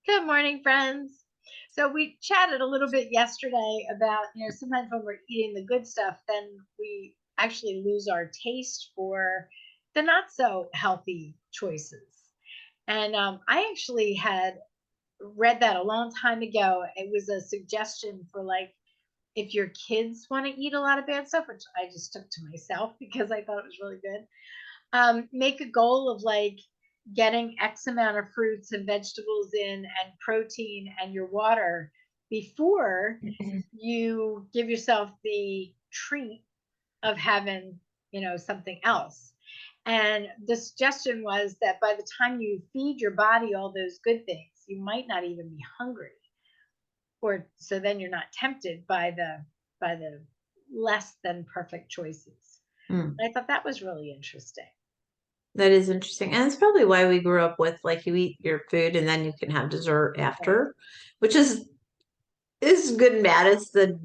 Good morning, friends. So we chatted a little bit yesterday about, sometimes when we're eating the good stuff, then we actually lose our taste for the not so healthy choices. And I actually had read that a long time ago. It was a suggestion for like if your kids want to eat a lot of bad stuff, which I just took to myself because I thought it was really good. Make a goal of like getting X amount of fruits and vegetables in and protein and your water before you give yourself the treat of having, something else. And the suggestion was that by the time you feed your body all those good things, you might not even be hungry. Or so then you're not tempted by the less than perfect choices. Mm, And I thought that was really interesting. that is interesting. And it's probably why we grew up with like you eat your food and then you can have dessert Right. after, which is good and bad. It's the,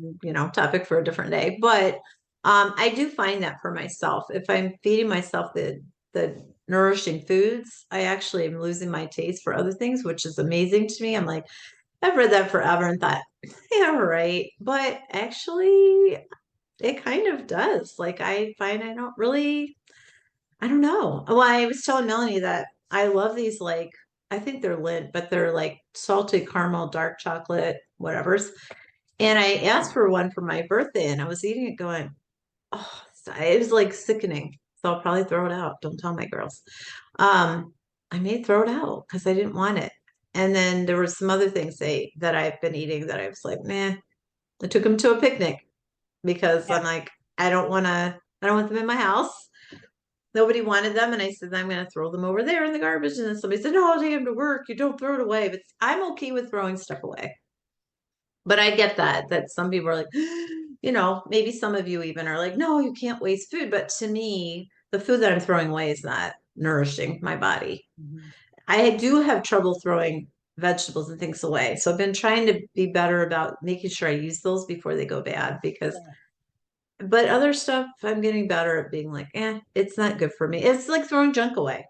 topic for a different day. But I do find that for myself, if I'm feeding myself the nourishing foods, I actually am losing my taste for other things, which is amazing to me. I'm like, I've read that forever and thought, yeah, right. But actually, it kind of does. Like I find I don't know. Well, I was telling Melanie that I love these like I think they're Lindt, but they're like salted caramel, dark chocolate, whatever's. And I asked for one for my birthday, and I was eating it, going, "Oh, it was like sickening." So I'll probably throw it out. Don't tell my girls. Um, I may throw it out because I didn't want it. And then there were some other things that I've been eating that I was like, "Meh." I took them to a picnic because Yeah. I'm like, I don't want them in my house. Nobody wanted them, and I said I'm going to throw them over there in the garbage. And then somebody said, "No, I'll take them to work. You don't throw it away." But I'm okay with throwing stuff away. But I get that some people are like, maybe some of you even are like, "No, you can't waste food." But to me, the food that I'm throwing away is not nourishing my body. Mhm. I do have trouble throwing vegetables and things away. So I've been trying to be better about making sure I use those before they go bad because Yeah. but other stuff I'm getting better at being like, it's not good for me. It's like throwing junk away.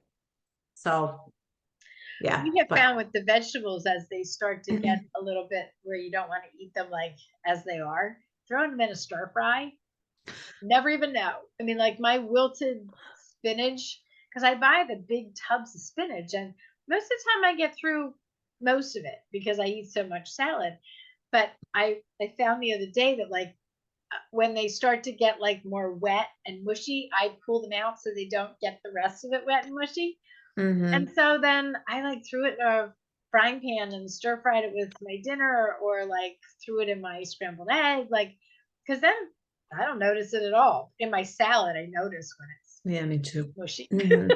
So yeah, We have but found with the vegetables as they start to get a little bit where you don't want to eat them like as they are, throwing them in a stir fry, never even know. I mean, like my wilted spinach, because I buy the big tubs of spinach, and most of the time I get through most of it because I eat so much salad. But I found the other day that like when they start to get like more wet and mushy, I pull them out so they don't get the rest of it wet and mushy. And hmm so then I like threw it in a frying pan and stir fried it with my dinner or like threw it in my scrambled egg, like, because then I don't notice it at all. In my salad, I notice when it's Yeah, me too. mushy. hmm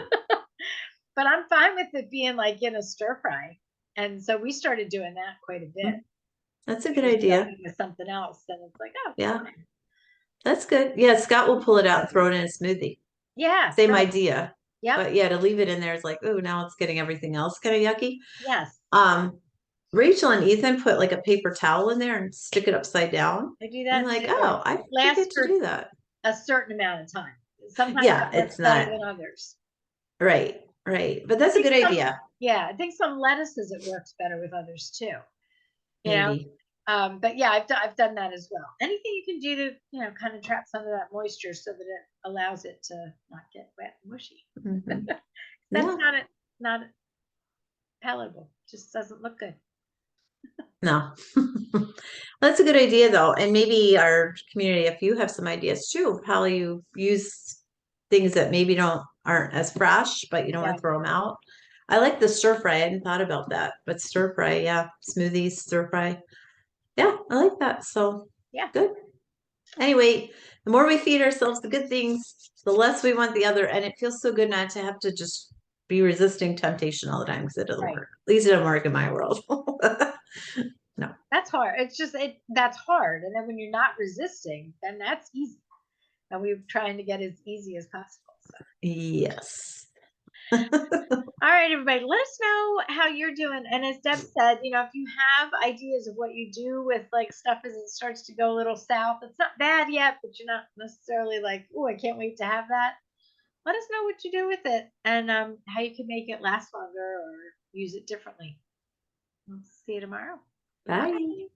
But I'm fine with it being like in a stir fry. And so we started doing that quite a bit. That's a If good we're idea. stuffing with something else, then it's like, oh, it's Yeah, fine. that's good. Yeah, Scott will pull it out and throw it in a smoothie. Yeah, Same right. idea. Yep. But yeah, to leave it in there is like, oh, now it's getting everything else kind of yucky. Yes. Um, Rachel and Ethan put like a paper towel in there and stick it upside down. I do I'm that like, too. And oh, I it lasts forget to for do that. a certain amount of time. Sometimes Yeah, that works it's better not than others. right, right. But I that's a think good some, idea. yeah, I think some lettuces it works better with others too. You know, Maybe. but yeah, I've done that as well. Anything you can do to kind of trap some of that moisture so that it allows it to not get wet and mushy. hmm That's Yeah. not palatable. Just doesn't look good. No. That's a good idea though. And maybe our community, if you have some ideas too, of how you use things that maybe don't aren't as fresh, but you don't want Yeah, to throw them out. I like the stir fry. I hadn't thought about that, but stir fry, yeah. Smoothies, stir fry. Yeah, I like that. So yeah. good. Anyway, the more we feed ourselves the good things, the less we want the other. And it feels so good not to have to just be resisting temptation all the time because it doesn't Right. work. At least it doesn't work in my world. No. That's hard. It's just that's hard. And then when you're not resisting, then that's easy. And we're trying to get as easy as possible. So Yes. all right, everybody, let us know how you're doing. And as Deb said, if you have ideas of what you do with like stuff as it starts to go a little south, it's not bad yet, but you're not necessarily like, oh, I can't wait to have that. Let us know what you do with it and how you can make it last longer or use it differently. See you tomorrow. Bye.